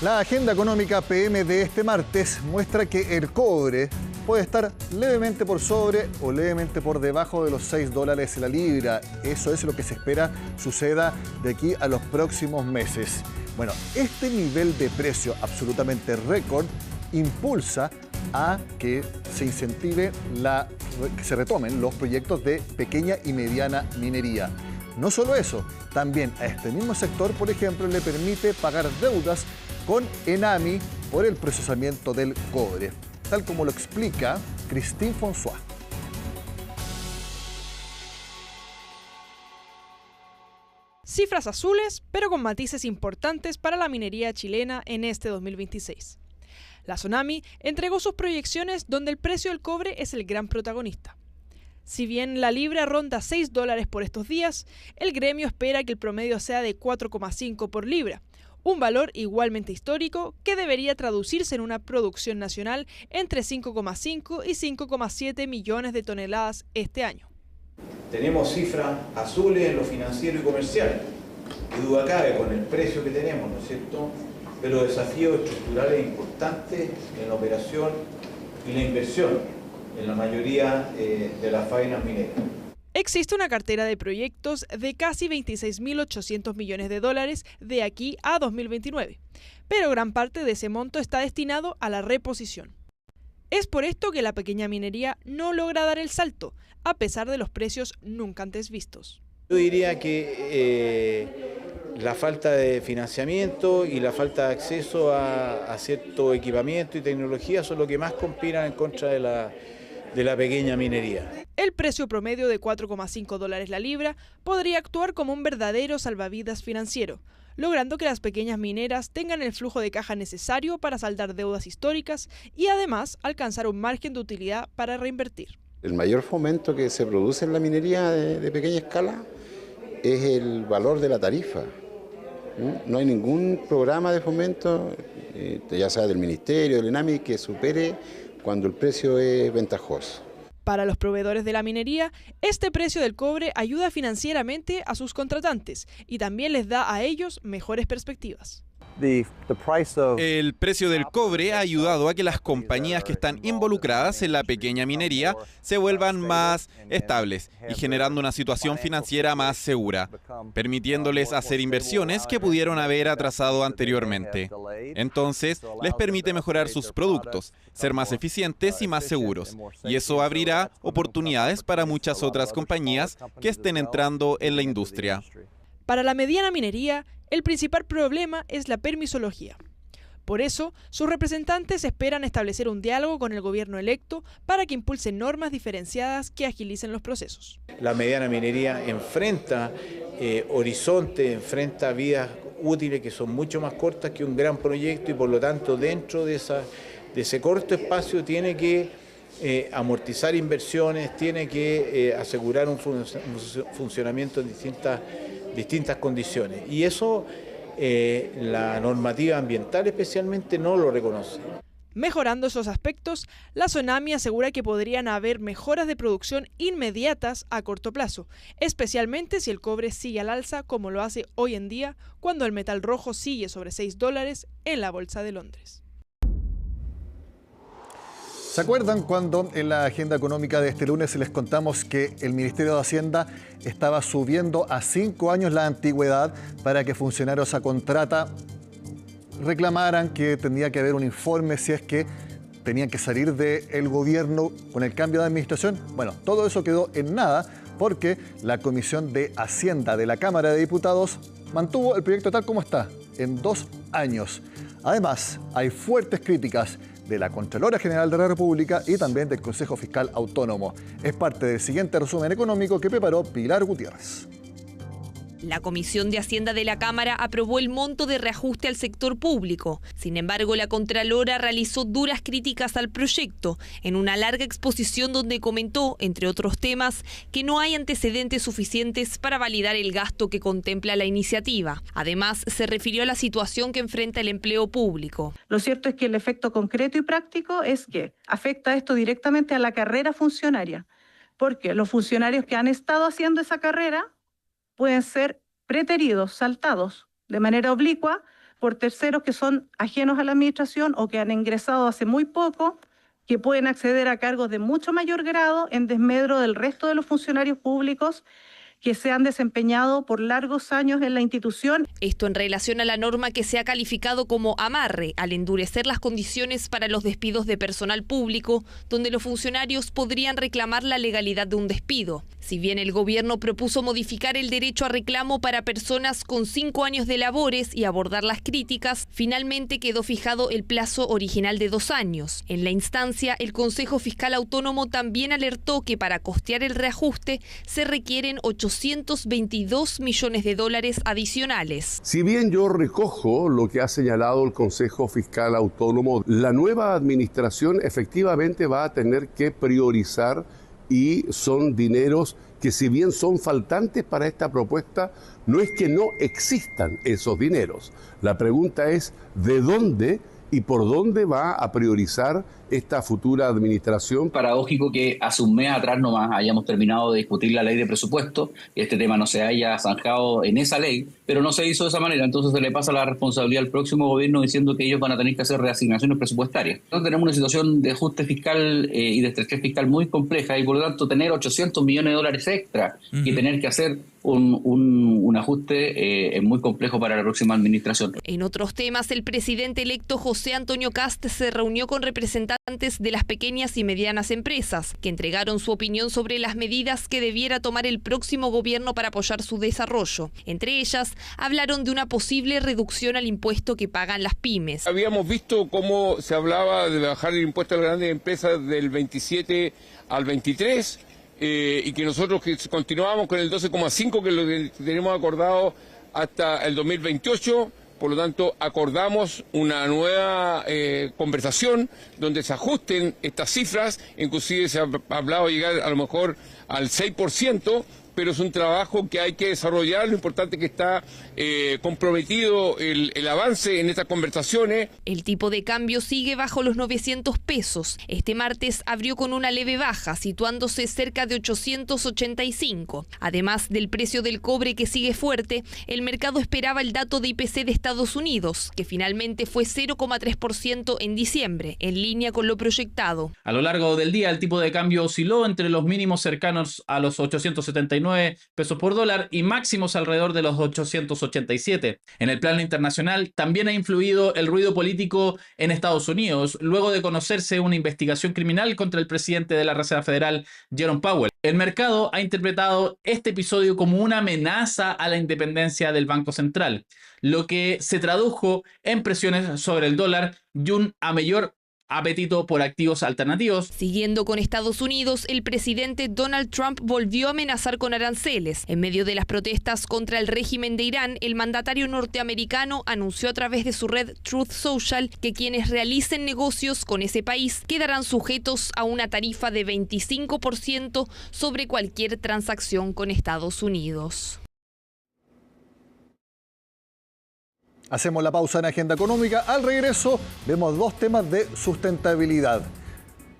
La agenda económica PM de este martes muestra que el cobre puede estar levemente por sobre o levemente por debajo de los $6 la libra. Eso es lo que se espera suceda de aquí a los próximos meses. Bueno, este nivel de precio absolutamente récord impulsa a que se incentive que se retomen los proyectos de pequeña y mediana minería. No solo eso, también a este mismo sector, por ejemplo, le permite pagar deudas con Enami por el procesamiento del cobre, tal como lo explica Christine François. Cifras azules, pero con matices importantes para la minería chilena en este 2026. La Sonami entregó sus proyecciones donde el precio del cobre es el gran protagonista. Si bien la libra ronda $6 por estos días, el gremio espera que el promedio sea de 4,5 por libra, un valor igualmente histórico que debería traducirse en una producción nacional entre 5,5 y 5,7 millones de toneladas este año. Tenemos cifras azules en lo financiero y comercial. Qué duda cabe con el precio que tenemos, ¿no es cierto? Pero desafíos estructurales importantes en la operación y la inversión en la mayoría de las faenas mineras. Existe una cartera de proyectos de casi 26.800 millones de dólares de aquí a 2029, pero gran parte de ese monto está destinado a la reposición. Es por esto que la pequeña minería no logra dar el salto, a pesar de los precios nunca antes vistos. Yo diría que la falta de financiamiento y la falta de acceso a cierto equipamiento y tecnología son lo que más conspiran en contra de la pequeña minería. El precio promedio de $4,5 la libra podría actuar como un verdadero salvavidas financiero, logrando que las pequeñas mineras tengan el flujo de caja necesario para saldar deudas históricas y además alcanzar un margen de utilidad para reinvertir. El mayor fomento que se produce en la minería de pequeña escala es el valor de la tarifa. No hay ningún programa de fomento, ya sea del Ministerio, del ENAMI, que supere cuando el precio es ventajoso. Para los proveedores de la minería, este precio del cobre ayuda financieramente a sus contratantes y también les da a ellos mejores perspectivas. El precio del cobre ha ayudado a que las compañías que están involucradas en la pequeña minería se vuelvan más estables y generando una situación financiera más segura, permitiéndoles hacer inversiones que pudieron haber atrasado anteriormente. Entonces, les permite mejorar sus productos, ser más eficientes y más seguros, y eso abrirá oportunidades para muchas otras compañías que estén entrando en la industria. Para la mediana minería, el principal problema es la permisología. Por eso, sus representantes esperan establecer un diálogo con el gobierno electo para que impulse normas diferenciadas que agilicen los procesos. La mediana minería enfrenta horizontes, enfrenta vidas útiles que son mucho más cortas que un gran proyecto y por lo tanto dentro de ese corto espacio tiene que amortizar inversiones, tiene que asegurar un funcionamiento en distintas condiciones. Y eso la normativa ambiental especialmente no lo reconoce. Mejorando esos aspectos, la Sonami asegura que podrían haber mejoras de producción inmediatas a corto plazo, especialmente si el cobre sigue al alza como lo hace hoy en día, cuando el metal rojo sigue sobre $6 en la Bolsa de Londres. ¿Se acuerdan cuando en la agenda económica de este lunes les contamos que el Ministerio de Hacienda estaba subiendo a 5 años la antigüedad para que funcionarios a contrata reclamaran que tendría que haber un informe si es que tenían que salir del gobierno con el cambio de administración? Bueno, todo eso quedó en nada porque la Comisión de Hacienda de la Cámara de Diputados mantuvo el proyecto tal como está, en 2 años. Además, hay fuertes críticas de la Contralora General de la República y también del Consejo Fiscal Autónomo. Es parte del siguiente resumen económico que preparó Pilar Gutiérrez. La Comisión de Hacienda de la Cámara aprobó el monto de reajuste al sector público. Sin embargo, la Contralora realizó duras críticas al proyecto en una larga exposición donde comentó, entre otros temas, que no hay antecedentes suficientes para validar el gasto que contempla la iniciativa. Además, se refirió a la situación que enfrenta el empleo público. Lo cierto es que el efecto concreto y práctico es que afecta esto directamente a la carrera funcionaria, porque los funcionarios que han estado haciendo esa carrera pueden ser preteridos, saltados de manera oblicua, por terceros que son ajenos a la administración o que han ingresado hace muy poco, que pueden acceder a cargos de mucho mayor grado en desmedro del resto de los funcionarios públicos que se han desempeñado por largos años en la institución. Esto en relación a la norma que se ha calificado como amarre al endurecer las condiciones para los despidos de personal público, donde los funcionarios podrían reclamar la legalidad de un despido. Si bien el gobierno propuso modificar el derecho a reclamo para personas con 5 años de labores y abordar las críticas, finalmente quedó fijado el plazo original de 2 años. En la instancia, el Consejo Fiscal Autónomo también alertó que para costear el reajuste se requieren $822 millones adicionales. Si bien yo recojo lo que ha señalado el Consejo Fiscal Autónomo, la nueva administración efectivamente va a tener que priorizar y son dineros que, si bien son faltantes para esta propuesta, no es que no existan esos dineros. La pregunta es ¿de dónde y por dónde va a priorizar esta futura administración? Paradójico que hace un mes atrás nomás hayamos terminado de discutir la ley de presupuesto y este tema no se haya zanjado en esa ley, pero no se hizo de esa manera, entonces se le pasa la responsabilidad al próximo gobierno diciendo que ellos van a tener que hacer reasignaciones presupuestarias. Entonces tenemos una situación de ajuste fiscal y de estrechez fiscal muy compleja y por lo tanto tener $800 millones extra y tener que hacer un ajuste es muy complejo para la próxima administración. En otros temas, el presidente electo José Antonio Kast se reunió con representantes de las pequeñas y medianas empresas, que entregaron su opinión sobre las medidas que debiera tomar el próximo gobierno para apoyar su desarrollo. Entre ellas, hablaron de una posible reducción al impuesto que pagan las pymes. Habíamos visto cómo se hablaba de bajar el impuesto a las grandes empresas del 27 al 23, y que nosotros continuábamos con el 12,5 que lo tenemos acordado hasta el 2028. Por lo tanto, acordamos una nueva conversación donde se ajusten estas cifras. Inclusive se ha hablado de llegar a lo mejor al 6%, pero es un trabajo que hay que desarrollar. Lo importante es que está comprometido el avance en estas conversaciones. El tipo de cambio sigue bajo los 900 pesos. Este martes abrió con una leve baja, situándose cerca de 885. Además del precio del cobre que sigue fuerte, el mercado esperaba el dato de IPC de Estados Unidos, que finalmente fue 0,3% en diciembre, en línea con lo proyectado. A lo largo del día, el tipo de cambio osciló entre los mínimos cercanos a los 879 pesos por dólar y máximos alrededor de los 887. En el plano internacional también ha influido el ruido político en Estados Unidos, luego de conocerse una investigación criminal contra el presidente de la Reserva Federal, Jerome Powell. El mercado ha interpretado este episodio como una amenaza a la independencia del Banco Central, lo que se tradujo en presiones sobre el dólar y un mayor apetito por activos alternativos. Siguiendo con Estados Unidos, el presidente Donald Trump volvió a amenazar con aranceles. En medio de las protestas contra el régimen de Irán, el mandatario norteamericano anunció a través de su red Truth Social que quienes realicen negocios con ese país quedarán sujetos a una tarifa de 25% sobre cualquier transacción con Estados Unidos. Hacemos la pausa en Agenda Económica. Al regreso vemos dos temas de sustentabilidad.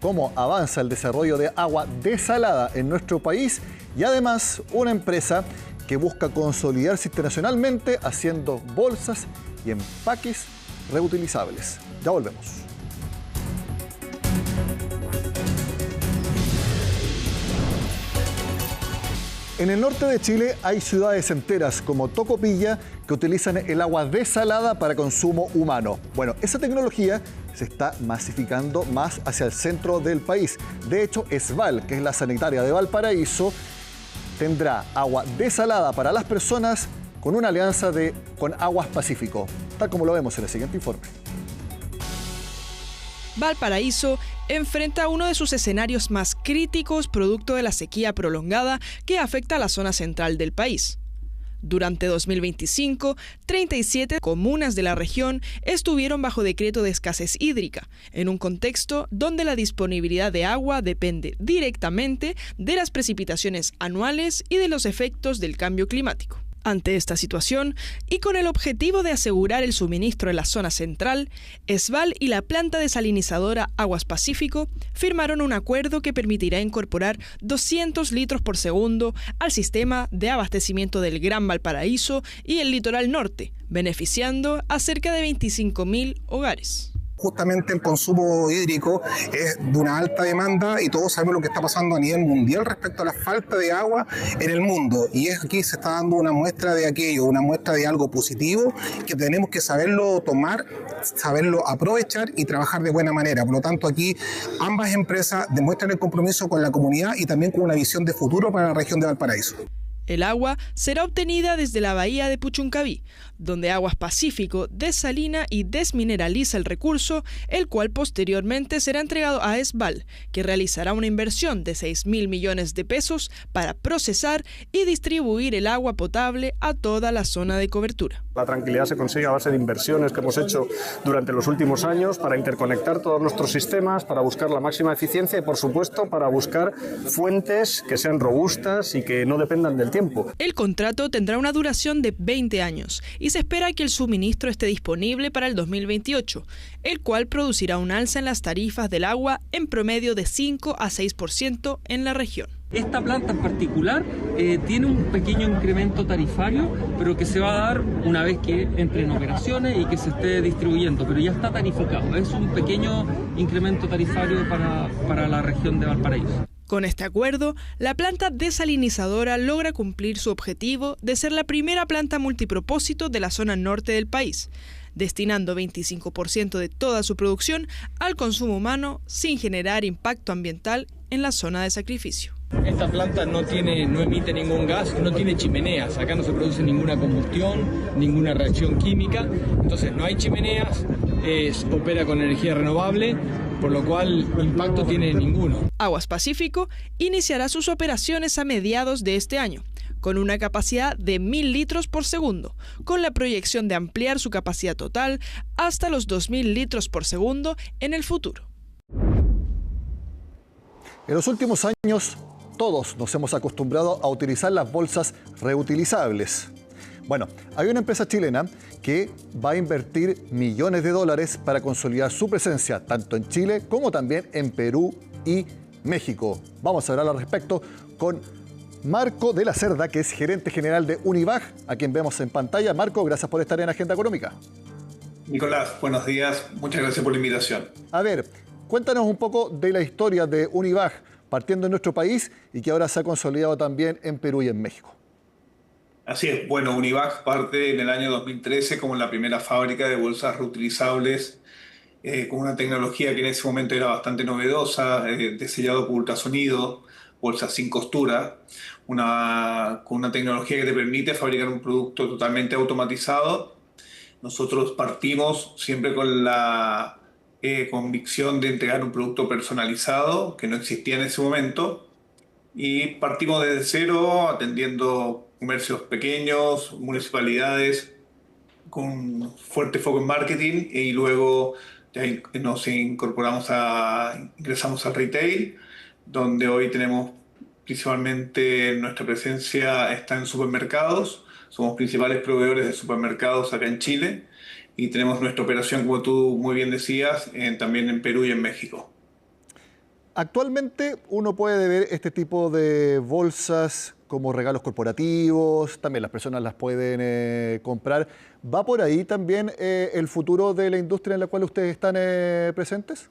Cómo avanza el desarrollo de agua desalada en nuestro país y además una empresa que busca consolidarse internacionalmente haciendo bolsas y empaques reutilizables. Ya volvemos. En el norte de Chile hay ciudades enteras como Tocopilla que utilizan el agua desalada para consumo humano. Bueno, esa tecnología se está masificando más hacia el centro del país. De hecho, Esval, que es la sanitaria de Valparaíso, tendrá agua desalada para las personas con una alianza con Aguas Pacífico, tal como lo vemos en el siguiente informe. Valparaíso enfrenta uno de sus escenarios más críticos producto de la sequía prolongada que afecta a la zona central del país. Durante 2025, 37 comunas de la región estuvieron bajo decreto de escasez hídrica, en un contexto donde la disponibilidad de agua depende directamente de las precipitaciones anuales y de los efectos del cambio climático. Ante esta situación, y con el objetivo de asegurar el suministro en la zona central, ESVAL y la planta desalinizadora Aguas Pacífico firmaron un acuerdo que permitirá incorporar 200 litros por segundo al sistema de abastecimiento del Gran Valparaíso y el litoral norte, beneficiando a cerca de 25.000 hogares. Justamente el consumo hídrico es de una alta demanda y todos sabemos lo que está pasando a nivel mundial respecto a la falta de agua en el mundo. Y aquí se está dando una muestra de aquello, una muestra de algo positivo que tenemos que saberlo tomar, saberlo aprovechar y trabajar de buena manera. Por lo tanto, aquí ambas empresas demuestran el compromiso con la comunidad y también con una visión de futuro para la región de Valparaíso. El agua será obtenida desde la bahía de Puchuncaví, donde Aguas Pacífico desalina y desmineraliza el recurso, el cual posteriormente será entregado a ESVAL, que realizará una inversión de 6.000 millones de pesos para procesar y distribuir el agua potable a toda la zona de cobertura. La tranquilidad se consigue a base de inversiones que hemos hecho durante los últimos años para interconectar todos nuestros sistemas, para buscar la máxima eficiencia y, por supuesto, para buscar fuentes que sean robustas y que no dependan del tiempo. El contrato tendrá una duración de 20 años y se espera que el suministro esté disponible para el 2028, el cual producirá un alza en las tarifas del agua en promedio de 5 a 6% en la región. Esta planta en particular tiene un pequeño incremento tarifario, pero que se va a dar una vez que entre en operaciones y que se esté distribuyendo, pero ya está tarificado. Es un pequeño incremento tarifario para la región de Valparaíso. Con este acuerdo, la planta desalinizadora logra cumplir su objetivo de ser la primera planta multipropósito de la zona norte del país, destinando 25% de toda su producción al consumo humano sin generar impacto ambiental en la zona de sacrificio. Esta planta no emite ningún gas, no tiene chimeneas, acá no se produce ninguna combustión, ninguna reacción química, entonces no hay chimeneas, opera con energía renovable, por lo cual impacto tiene ninguno. Aguas Pacífico iniciará sus operaciones a mediados de este año, con una capacidad de 1.000 litros por segundo, con la proyección de ampliar su capacidad total hasta los 2.000 litros por segundo en el futuro. En los últimos años, todos nos hemos acostumbrado a utilizar las bolsas reutilizables. Bueno, hay una empresa chilena que va a invertir millones de dólares para consolidar su presencia tanto en Chile como también en Perú y México. Vamos a hablar al respecto con Marco de la Cerda, que es gerente general de Unibag, a quien vemos en pantalla. Marco, gracias por estar en Agenda Económica. Nicolás, buenos días. Muchas gracias por la invitación. A ver, cuéntanos un poco de la historia de Unibag, partiendo en nuestro país y que ahora se ha consolidado también en Perú y en México. Así es. Bueno, Unibag parte en el año 2013 como la primera fábrica de bolsas reutilizables con una tecnología que en ese momento era bastante novedosa, de sellado por ultrasonido, bolsas sin costura, con una tecnología que te permite fabricar un producto totalmente automatizado. Nosotros partimos siempre con la convicción de entregar un producto personalizado que no existía en ese momento y partimos desde cero atendiendo comercios pequeños, municipalidades con fuerte foco en marketing y luego nos ingresamos al retail, donde hoy tenemos principalmente nuestra presencia está en supermercados, somos principales proveedores de supermercados acá en Chile y tenemos nuestra operación, como tú muy bien decías, también en Perú y en México. Actualmente uno puede ver este tipo de bolsas como regalos corporativos, también las personas las pueden comprar. ¿Va por ahí también el futuro de la industria en la cual ustedes están presentes?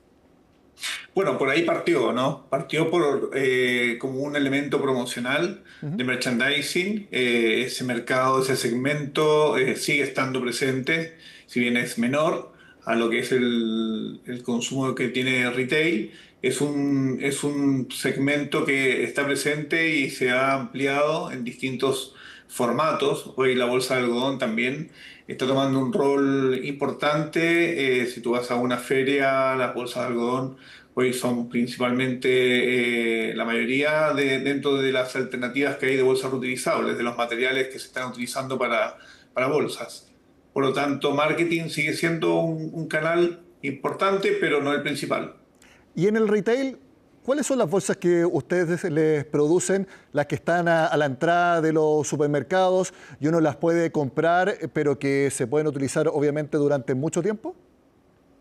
Bueno, por ahí partió, ¿no? Partió como un elemento promocional de merchandising. Ese mercado, ese segmento sigue estando presente, si bien es menor a lo que es el consumo que tiene retail. Es un segmento que está presente y se ha ampliado en distintos formatos. Hoy la bolsa de algodón también está tomando un rol importante. Si tú vas a una feria, las bolsas de algodón hoy son principalmente la mayoría dentro de las alternativas que hay de bolsas reutilizables, de los materiales que se están utilizando para bolsas. Por lo tanto, marketing sigue siendo un canal importante, pero no el principal. Y en el retail, ¿Cuáles son las bolsas que ustedes les producen, las que están a la entrada de los supermercados y uno las puede comprar, pero que se pueden utilizar obviamente durante mucho tiempo?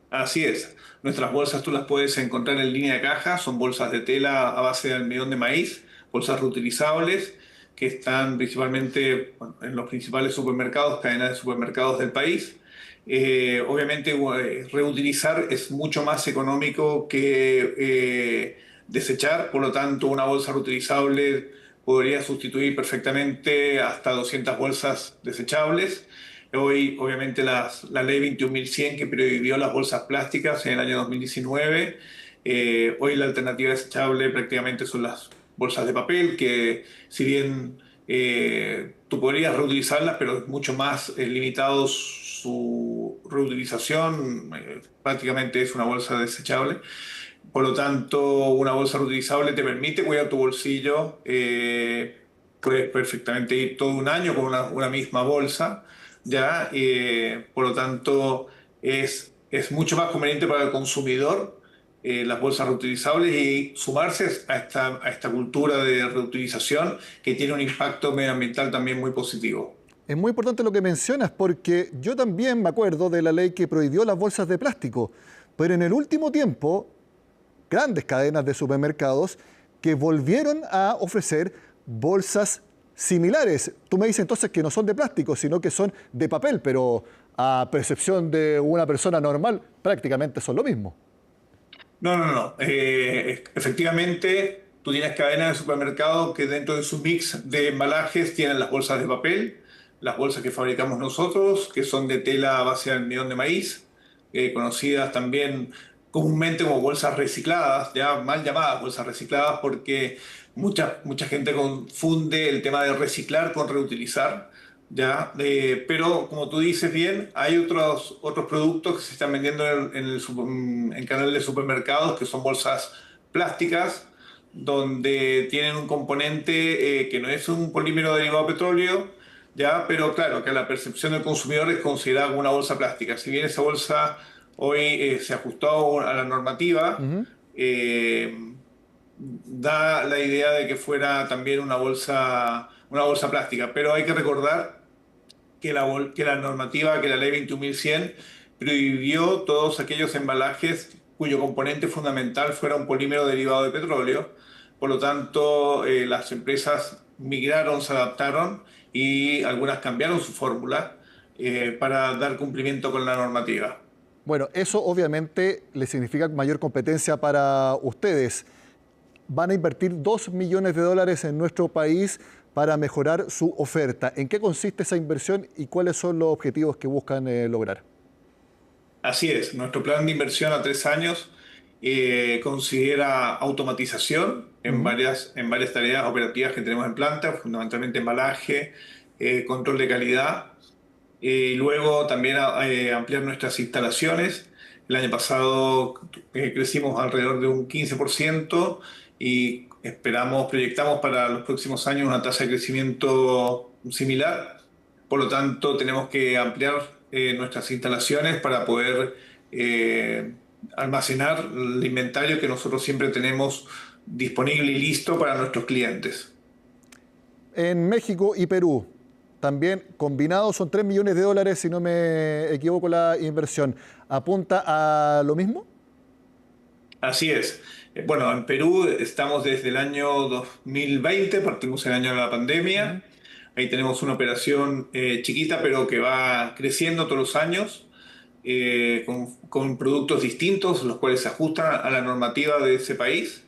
Así es. Nuestras bolsas tú las puedes encontrar en línea de caja, son bolsas de tela a base de almidón de maíz, bolsas reutilizables que están principalmente en los principales supermercados, cadenas de supermercados del país. Obviamente reutilizar es mucho más económico que desechar, por lo tanto una bolsa reutilizable podría sustituir perfectamente hasta 200 bolsas desechables. Hoy, obviamente, la ley 21.100 que prohibió las bolsas plásticas en el año 2019, hoy la alternativa desechable prácticamente son las bolsas de papel, que si bien tú podrías reutilizarlas, pero es mucho más limitado su reutilización, prácticamente es una bolsa desechable. Por lo tanto, una bolsa reutilizable te permite cuidar tu bolsillo, puedes perfectamente ir todo un año con una misma bolsa, ¿ya? Por lo tanto, es mucho más conveniente para el consumidor las bolsas reutilizables y sumarse a esta cultura de reutilización que tiene un impacto medioambiental también muy positivo. Es muy importante lo que mencionas porque yo también me acuerdo de la ley que prohibió las bolsas de plástico, pero en el último tiempo grandes cadenas de supermercados que volvieron a ofrecer bolsas similares. Tú me dices entonces que no son de plástico, sino que son de papel, pero a percepción de una persona normal prácticamente son lo mismo. No. Efectivamente, tú tienes cadenas de supermercados que dentro de su mix de embalajes tienen las bolsas de papel, las bolsas que fabricamos nosotros, que son de tela a base de almidón de maíz, conocidas también comúnmente como bolsas recicladas, ya mal llamadas bolsas recicladas, porque mucha gente confunde el tema de reciclar con reutilizar, ¿ya? Pero como tú dices bien, hay otros productos que se están vendiendo en canal de supermercados que son bolsas plásticas, donde tienen un componente que no es un polímero derivado de petróleo, ¿ya? Pero claro, que a la percepción del consumidor es considerada como una bolsa plástica. Si bien esa bolsa hoy se ajustó a la normativa, da la idea de que fuera también una bolsa plástica, pero hay que recordar que la normativa, que la ley 21.100 prohibió todos aquellos embalajes cuyo componente fundamental fuera un polímero derivado de petróleo. Por lo tanto, las empresas migraron, se adaptaron y algunas cambiaron su fórmula para dar cumplimiento con la normativa. Bueno, eso obviamente le significa mayor competencia para ustedes. Van a invertir $2 millones en nuestro país para mejorar su oferta. ¿En qué consiste esa inversión y cuáles son los objetivos que buscan lograr? Así es. Nuestro plan de inversión a 3 años considera automatización en varias tareas operativas que tenemos en planta, fundamentalmente embalaje, control de calidad. Y luego también ampliar nuestras instalaciones. El año pasado crecimos alrededor de un 15% y proyectamos para los próximos años una tasa de crecimiento similar. Por lo tanto, tenemos que ampliar nuestras instalaciones para poder almacenar el inventario que nosotros siempre tenemos disponible y listo para nuestros clientes. En México y Perú, también combinados son $3 millones, si no me equivoco la inversión. ¿Apunta a lo mismo? Así es. Bueno, en Perú estamos desde el año 2020, partimos el año de la pandemia. Ahí tenemos una operación chiquita, pero que va creciendo todos los años, con productos distintos, los cuales se ajustan a la normativa de ese país.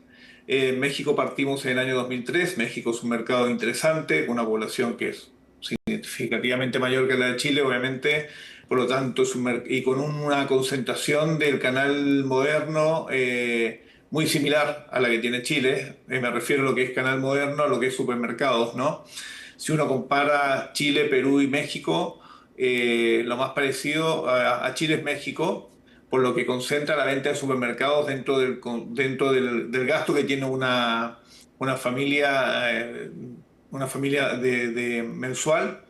En México partimos en el año 2003. México es un mercado interesante, con una población que es significativamente mayor que la de Chile, obviamente, por lo tanto, y con una concentración del canal moderno muy similar a la que tiene Chile. Me refiero a lo que es canal moderno, a lo que es supermercados, ¿no? Si uno compara Chile, Perú y México, lo más parecido a Chile es México, por lo que concentra la venta de supermercados dentro del gasto que tiene una familia de mensual.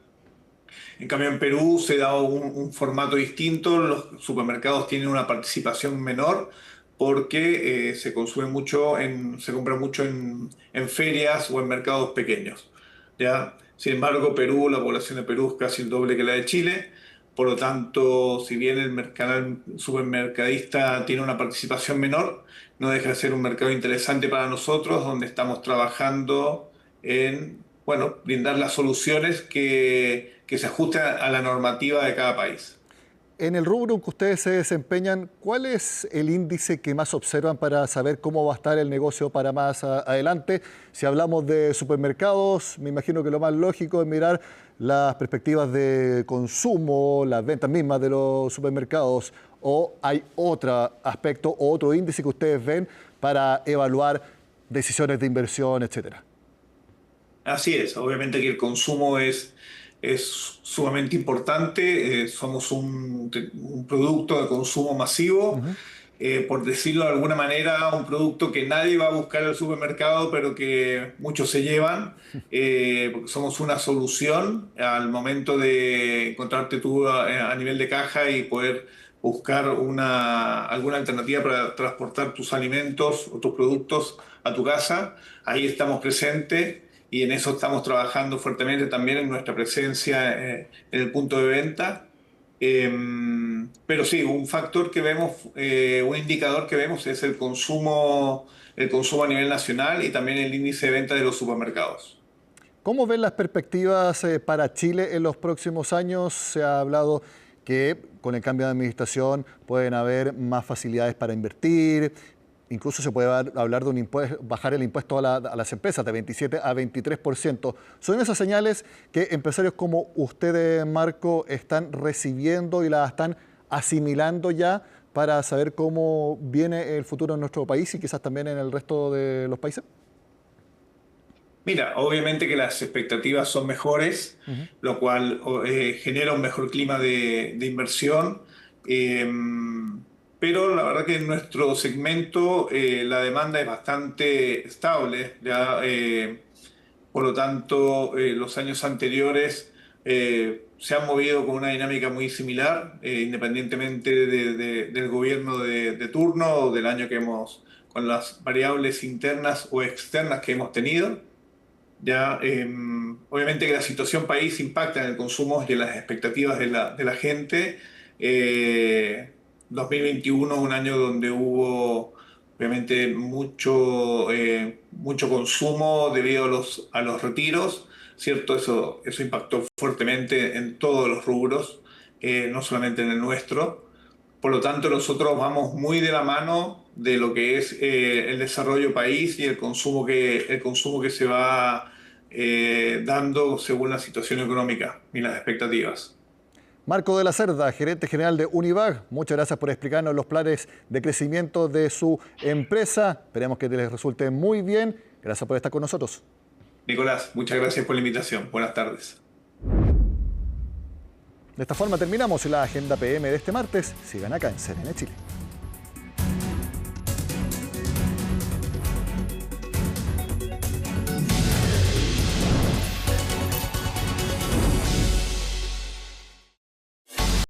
En cambio, en Perú se da un formato distinto, los supermercados tienen una participación menor, porque se compra mucho en ferias o en mercados pequeños, ¿ya? Sin embargo, Perú, la población de Perú es casi el doble que la de Chile. Por lo tanto, si bien el canal supermercadista tiene una participación menor, no deja de ser un mercado interesante para nosotros, donde estamos trabajando en, bueno, brindar las soluciones que se ajusten a la normativa de cada país. En el rubro en que ustedes se desempeñan, ¿cuál es el índice que más observan para saber cómo va a estar el negocio para más adelante? Si hablamos de supermercados, me imagino que lo más lógico es mirar las perspectivas de consumo, las ventas mismas de los supermercados, o hay otro aspecto o otro índice que ustedes ven para evaluar decisiones de inversión, etcétera. Así es, obviamente que el consumo es sumamente importante. Somos un producto de consumo masivo, por decirlo de alguna manera, un producto que nadie va a buscar al supermercado, pero que muchos se llevan, porque somos una solución al momento de encontrarte tú a nivel de caja y poder buscar alguna alternativa para transportar tus alimentos o tus productos a tu casa. Ahí estamos presentes. Y en eso estamos trabajando fuertemente también en nuestra presencia en el punto de venta. Pero sí, un factor que vemos, un indicador que vemos es el consumo a nivel nacional y también el índice de venta de los supermercados. ¿Cómo ven las perspectivas para Chile en los próximos años? Se ha hablado que con el cambio de administración pueden haber más facilidades para invertir. Incluso se puede hablar de bajar el impuesto a las empresas de 27 a 23%. ¿Son esas señales que empresarios como ustedes, Marco, están recibiendo y las están asimilando ya para saber cómo viene el futuro en nuestro país y quizás también en el resto de los países? Mira, obviamente que las expectativas son mejores, lo cual genera un mejor clima de inversión. Pero la verdad que en nuestro segmento la demanda es bastante estable, ¿ya? Por lo tanto, los años anteriores se han movido con una dinámica muy similar, independientemente del gobierno de turno o del año que con las variables internas o externas que hemos tenido. Ya, obviamente que la situación país impacta en el consumo y en las expectativas de la gente. 2021, un año donde hubo obviamente mucho consumo debido a los retiros, ¿cierto? Eso impactó fuertemente en todos los rubros, no solamente en el nuestro. Por lo tanto, nosotros vamos muy de la mano de lo que es el desarrollo país y el consumo que se va dando según la situación económica y las expectativas. Marco de la Cerda, gerente general de Univac, muchas gracias por explicarnos los planes de crecimiento de su empresa. Esperemos que les resulte muy bien. Gracias por estar con nosotros. Nicolás, muchas gracias por la invitación. Buenas tardes. De esta forma terminamos la Agenda PM de este martes. Sigan acá en CNN Chile.